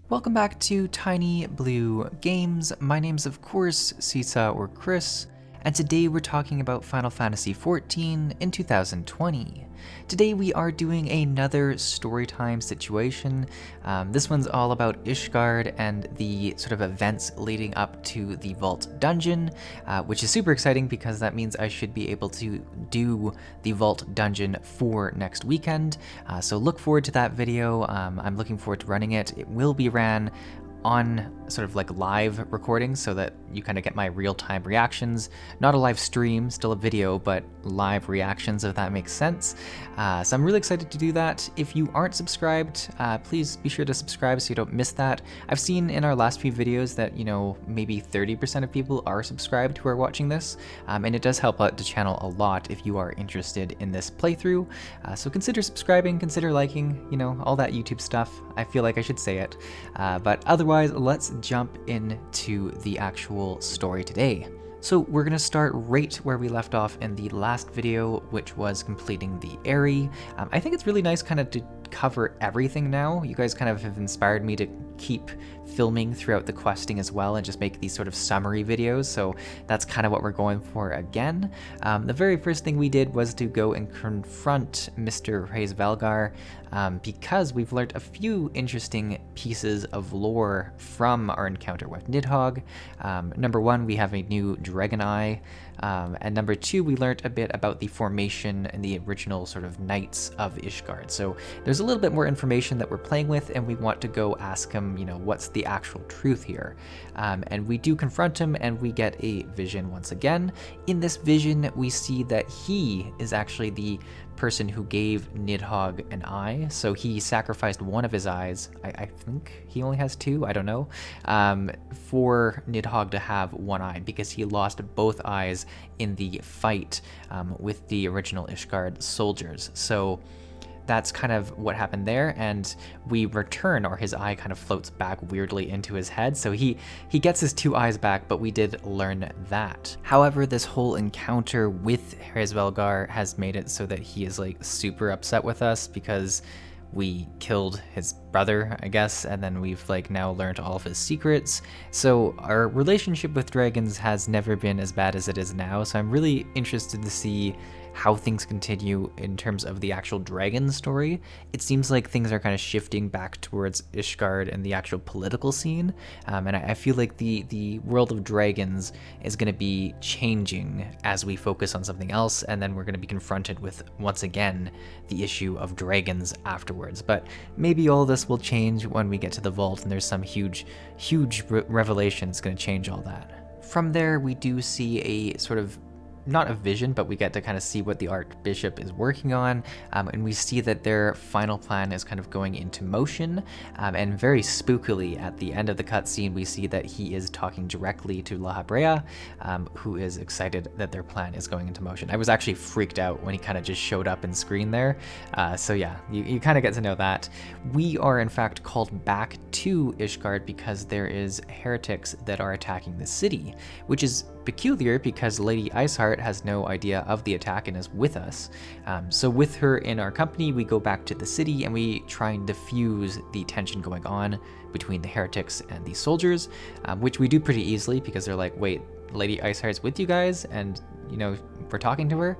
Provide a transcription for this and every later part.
Welcome back to TinyBlueGames. My name's of course Csaw or Chris, and today we're talking about Final Fantasy XIV in 2020. Today we are doing another storytime situation. This one's all about Ishgard and the sort of events leading up to the Vault Dungeon, which is super exciting because that means I should be able to do the Vault Dungeon for next weekend. So look forward to that video. I'm looking forward to running it. It will be ran on sort of like live recordings so that you kind of get my real-time reactions. Not a live stream, still a video, but live reactions, if that makes sense. So I'm really excited to do that. If you aren't subscribed, please be sure to subscribe so you don't miss that. I've seen in our last few videos that, maybe 30% of people are subscribed who are watching this, and it does help out the channel a lot if you are interested in this playthrough. So consider subscribing, consider liking, all that YouTube stuff. I feel like I should say it. But otherwise, let's jump into the actual story today. So we're going to start right where we left off in the last video, which was completing the Aerie. I think it's really nice kind of to cover everything now. You guys kind of have inspired me to keep filming throughout the questing as well and just make these sort of summary videos, so that's kind of what we're going for again. The very first thing we did was to go and confront Mr. Hraesvelgr, because we've learned a few interesting pieces of lore from our encounter with Nidhogg. Number one, we have a new dragon eye, and number two, we learned a bit about the formation and the original sort of knights of Ishgard. So there's a little bit more information that we're playing with, and we want to go ask him, what's the actual truth here? And we do confront him, and we get a vision once again. In this vision, we see that he is actually the person who gave Nidhogg an eye. So he sacrificed one of his eyes. I think he only has two, I don't know, for Nidhogg to have one eye because he lost both eyes in the fight with the original Ishgard soldiers. So that's kind of what happened there, and we return, or his eye kind of floats back weirdly into his head, so he gets his two eyes back, but we did learn that. However, this whole encounter with Hraesvelgr has made it so that he is like super upset with us because we killed his brother, I guess, and then we've like now learned all of his secrets. So our relationship with dragons has never been as bad as it is now, so I'm really interested to see how things continue in terms of the actual dragon story. It seems like things are kind of shifting back towards Ishgard and the actual political scene, and I feel like the world of dragons is going to be changing as we focus on something else, and then we're going to be confronted with, once again, the issue of dragons afterwards. But maybe all this will change when we get to the vault and there's some huge revelation that's going to change all that. From there, we do see a sort of, not a vision, but we get to kind of see what the Archbishop is working on, and we see that their final plan is kind of going into motion, and very spookily at the end of the cutscene we see that he is talking directly to La Habrea, who is excited that their plan is going into motion. I was actually freaked out when he kind of just showed up in screen there, so yeah, you kind of get to know that. We are in fact called back to Ishgard because there is heretics that are attacking the city, which is peculiar because Lady Iceheart has no idea of the attack and is with us. So with her in our company, we go back to the city and we try and diffuse the tension going on between the heretics and the soldiers, which we do pretty easily because they're like, wait, Lady Iceheart's with you guys, and we're talking to her.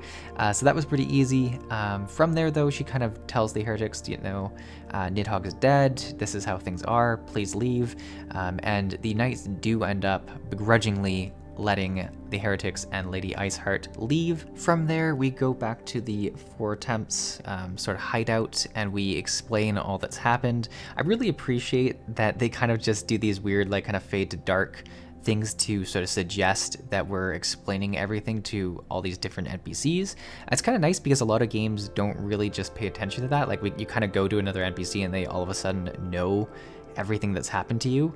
So that was pretty easy. From there though, she kind of tells the heretics, Nidhogg is dead, this is how things are, please leave. And the knights do end up begrudgingly letting the heretics and Lady Iceheart leave. From there, we go back to the Four Temps sort of hideout, and we explain all that's happened. I really appreciate that they kind of just do these weird, like, kind of fade to dark things to sort of suggest that we're explaining everything to all these different NPCs. It's kind of nice because a lot of games don't really just pay attention to that. Like, you kind of go to another NPC and they all of a sudden know everything that's happened to you.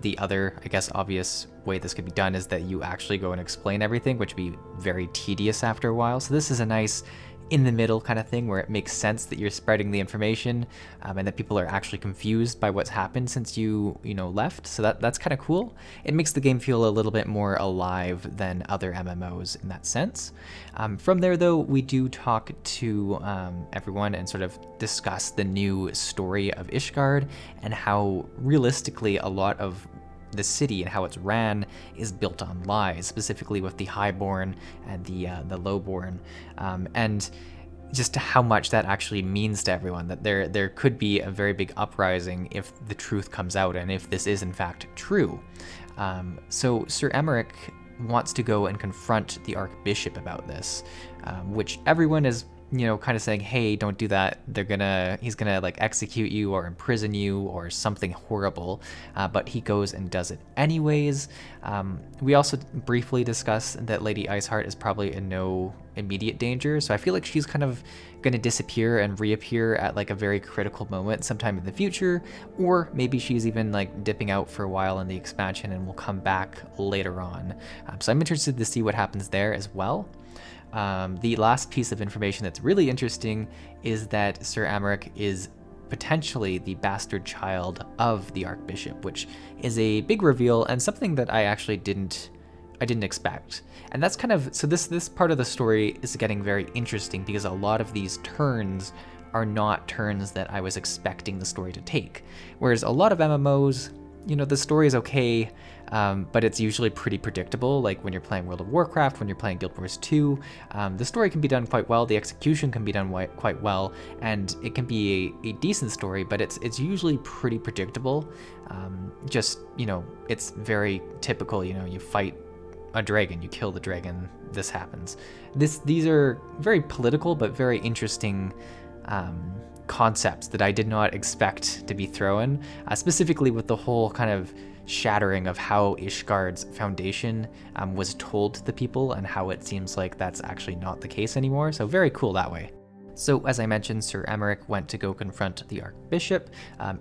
The other, I guess, obvious way this could be done is that you actually go and explain everything, which would be very tedious after a while. So this is a nice in the middle kind of thing where it makes sense that you're spreading the information and that people are actually confused by what's happened since you left. So that's kind of cool. It makes the game feel a little bit more alive than other MMOs in that sense. From there, though, we do talk to everyone and sort of discuss the new story of Ishgard and how realistically a lot of the city and how it's ran is built on lies, specifically with the highborn and the lowborn, and just how much that actually means to everyone, that there could be a very big uprising if the truth comes out and if this is in fact true. So Sir Emmerich wants to go and confront the Archbishop about this, which everyone is kind of saying, hey, don't do that. He's gonna like execute you or imprison you or something horrible. But he goes and does it anyways. We also briefly discuss that Lady Iceheart is probably in no immediate danger. So I feel like she's kind of gonna disappear and reappear at like a very critical moment sometime in the future, or maybe she's even like dipping out for a while in the expansion and will come back later on. So I'm interested to see what happens there as well. The last piece of information that's really interesting is that Sir Emmerich is potentially the bastard child of the Archbishop, which is a big reveal and something that I actually didn't expect. And that's kind of, so this part of the story is getting very interesting because a lot of these turns are not turns that I was expecting the story to take. Whereas a lot of MMOs, the story is okay, but it's usually pretty predictable. Like when you're playing World of Warcraft, when you're playing Guild Wars 2, the story can be done quite well, the execution can be done quite well, and it can be a decent story, but it's usually pretty predictable. It's very typical, you fight a dragon, you kill the dragon, this happens. These are very political, but very interesting concepts that I did not expect to be thrown, specifically with the whole kind of shattering of how Ishgard's foundation was told to the people and how it seems like that's actually not the case anymore. So very cool that way. So as I mentioned, Sir Emmerich went to go confront the Archbishop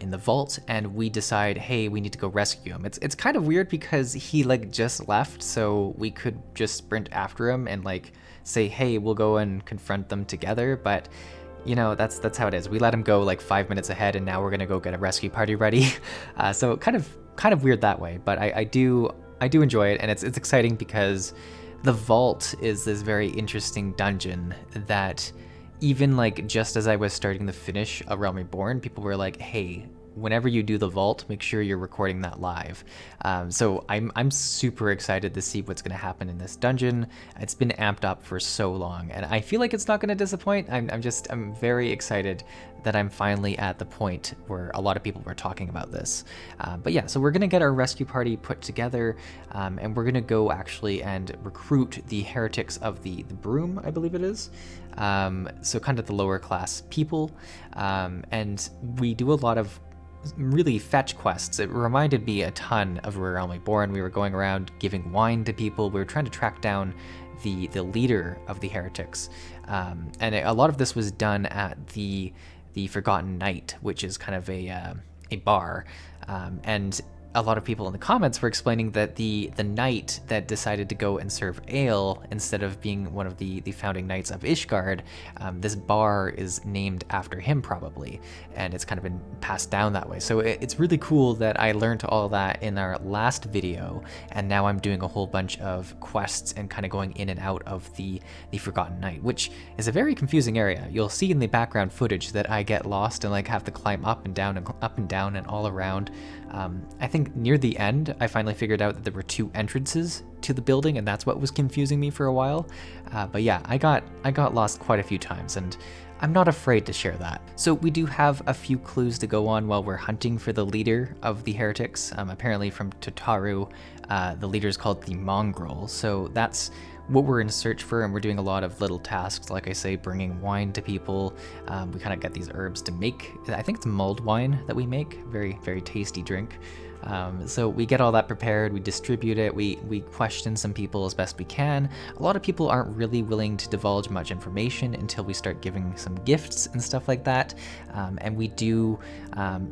in the vault, and we decide, hey, we need to go rescue him. It's kind of weird because he like just left, so we could just sprint after him and like say, hey, we'll go and confront them together, but that's how it is. We let him go like 5 minutes ahead, and now we're gonna go get a rescue party ready. So kind of weird that way, but I do enjoy it, and it's exciting because the vault is this very interesting dungeon that even like just as I was starting to finish A Realm Reborn, people were like, hey, whenever you do the vault, make sure you're recording that live. So I'm super excited to see what's going to happen in this dungeon. It's been amped up for so long, and I feel like it's not going to disappoint. I'm very excited that I'm finally at the point where a lot of people were talking about this. But yeah, so we're going to get our rescue party put together, and we're going to go actually and recruit the heretics of the Broom, I believe it is. So kind of the lower class people, and we do a lot of really fetch quests. It reminded me a ton of A Realm Reborn. We were going around giving wine to people. We were trying to track down the leader of the heretics, and a lot of this was done at the Forgotten Knight, which is kind of a bar, and a lot of people in the comments were explaining that the knight that decided to go and serve ale instead of being one of the founding knights of Ishgard, this bar is named after him probably, and it's kind of been passed down that way. So it's really cool that I learned all that in our last video, and now I'm doing a whole bunch of quests and kind of going in and out of the Forgotten Knight, which is a very confusing area. You'll see in the background footage that I get lost and like have to climb up and down and all around. I think near the end, I finally figured out that there were 2 entrances to the building, and that's what was confusing me for a while. But yeah, I got lost quite a few times, and I'm not afraid to share that. So we do have a few clues to go on while we're hunting for the leader of the heretics. Apparently from Totaru, the leader is called the Mongrel. So that's what we're in search for, and we're doing a lot of little tasks, like I say, bringing wine to people. We kind of get these herbs to make, I think it's mulled wine that we make, very, very tasty drink. So we get all that prepared, we distribute it, we question some people as best we can. A lot of people aren't really willing to divulge much information until we start giving some gifts and stuff like that. And we do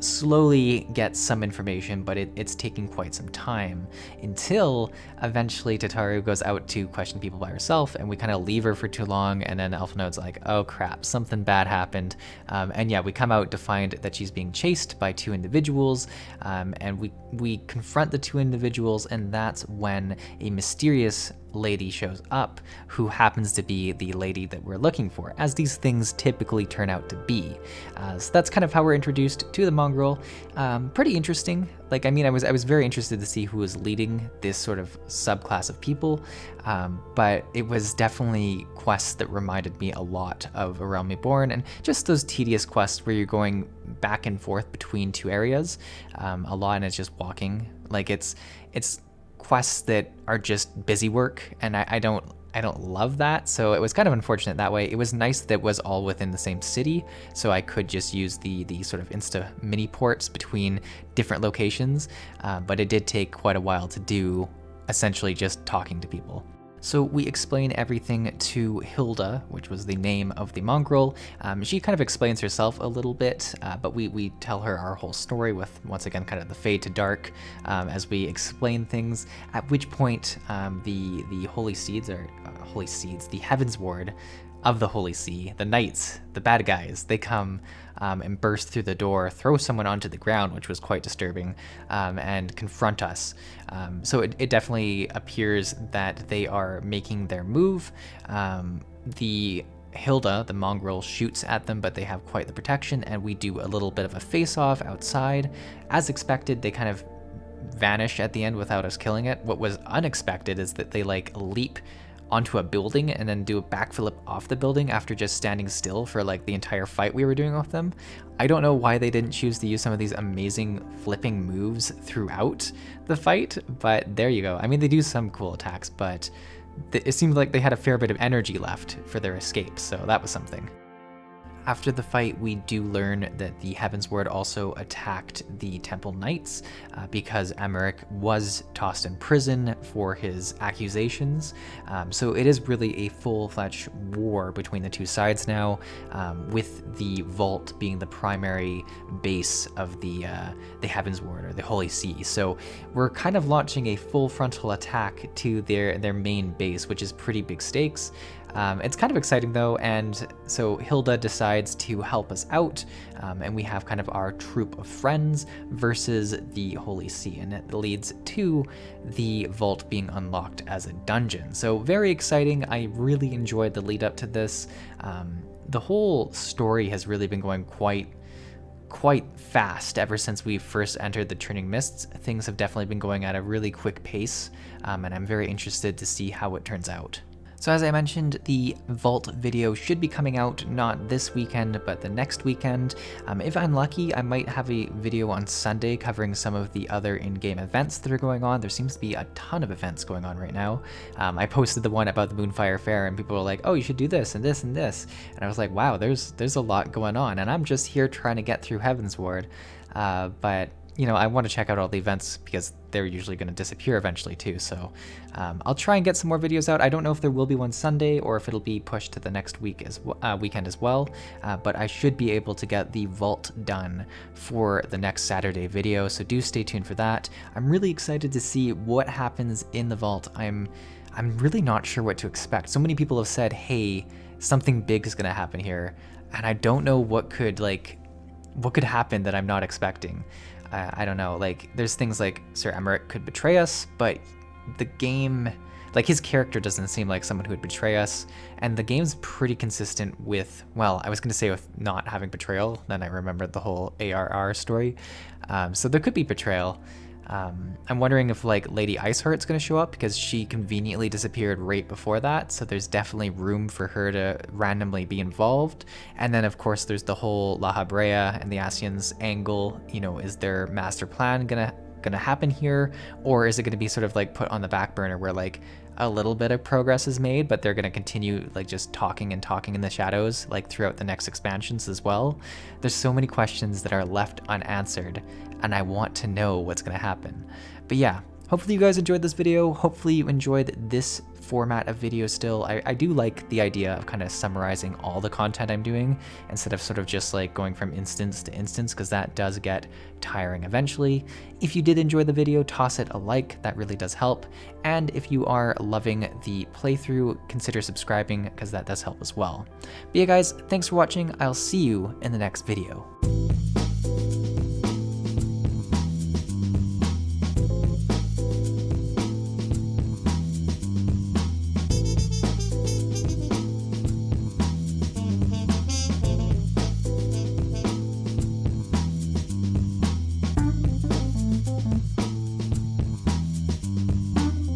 slowly get some information, but it's taking quite some time until eventually Tataru goes out to question people by herself, and we kind of leave her for too long, and then Elfinode's like, oh crap, something bad happened. And yeah, we come out to find that she's being chased by two individuals, and we confront the two individuals, and that's when a mysterious lady shows up who happens to be the lady that we're looking for, as these things typically turn out to be. So that's kind of how we're introduced to the mongrel. Pretty interesting. Like, I mean, I was very interested to see who was leading this sort of subclass of people, but it was definitely quests that reminded me a lot of A Realm Reborn, and just those tedious quests where you're going back and forth between two areas a lot, and it's just walking. Like, it's quests that are just busy work, and I don't love that, so it was kind of unfortunate that way. It was nice that it was all within the same city, so I could just use the sort of insta mini ports between different locations, but it did take quite a while to do, essentially just talking to people. So we explain everything to Hilda, which was the name of the mongrel. She kind of explains herself a little bit, but we tell her our whole story with, once again, kind of the fade to dark as we explain things, at which point the holy seeds, or the Heavensward of the Holy See, the knights, the bad guys, they come and burst through the door, throw someone onto the ground, which was quite disturbing, and confront us. So it definitely appears that they are making their move. The Hilda, the mongrel, shoots at them, but they have quite the protection, and we do a little bit of a face-off outside. As expected, they kind of vanish at the end without us killing it. What was unexpected is that they like leap onto a building and then do a backflip off the building after just standing still for like the entire fight we were doing with them. I don't know why they didn't choose to use some of these amazing flipping moves throughout the fight, but there you go. I mean, they do some cool attacks, but it seemed like they had a fair bit of energy left for their escape, so that was something. After the fight, we do learn that the Heavensward also attacked the Temple Knights because Emmerich was tossed in prison for his accusations. So it is really a full-fledged war between the two sides now, with the vault being the primary base of the Heavensward, or the Holy See. So we're kind of launching a full frontal attack to their main base, which is pretty big stakes. It's kind of exciting though, and so Hilda decides to help us out, and we have kind of our troop of friends versus the Holy See, and it leads to the vault being unlocked as a dungeon. So very exciting. I really enjoyed the lead up to this. The whole story has really been going quite fast ever since we first entered the Turning Mists. Things have definitely been going at a really quick pace, and I'm very interested to see how it turns out. So as I mentioned, the Vault video should be coming out not this weekend, but the next weekend. If I'm lucky, I might have a video on Sunday covering some of the other in-game events that are going on. There seems to be a ton of events going on right now. I posted the one about the Moonfire Fair, and people were like, oh, you should do this and this and this. And I was like, wow, there's a lot going on, and I'm just here trying to get through Heavensward. But you know, I want to check out all the events because they're usually going to disappear eventually too. So I'll try and get some more videos out. I don't know if there will be one Sunday or if it'll be pushed to the next week weekend as well. But I should be able to get the vault done for the next Saturday video. So do stay tuned for that. I'm really excited to see what happens in the vault. I'm really not sure what to expect. So many people have said, hey, something big is going to happen here. And I don't know what could happen that I'm not expecting. I don't know, like, there's things like Sir Emmerich could betray us, but the game, like, his character doesn't seem like someone who would betray us, and the game's pretty consistent with, well, I was going to say with not having betrayal, then I remembered the whole ARR story, so there could be betrayal. I'm wondering if like Lady Iceheart's going to show up because she conveniently disappeared right before that, so there's definitely room for her to randomly be involved. And then of course there's the whole La Habrea and the Asians angle. You know, is their master plan gonna happen here, or is it going to be sort of like put on the back burner where like a little bit of progress is made, but they're going to continue like just talking and talking in the shadows like throughout the next expansions as well? There's so many questions that are left unanswered and I want to know what's gonna happen. But yeah, hopefully you guys enjoyed this video. Hopefully you enjoyed this format of video still. I do like the idea of kind of summarizing all the content I'm doing instead of sort of just like going from instance to instance, because that does get tiring eventually. If you did enjoy the video, toss it a like, that really does help. And if you are loving the playthrough, consider subscribing because that does help as well. But yeah guys, thanks for watching. I'll see you in the next video.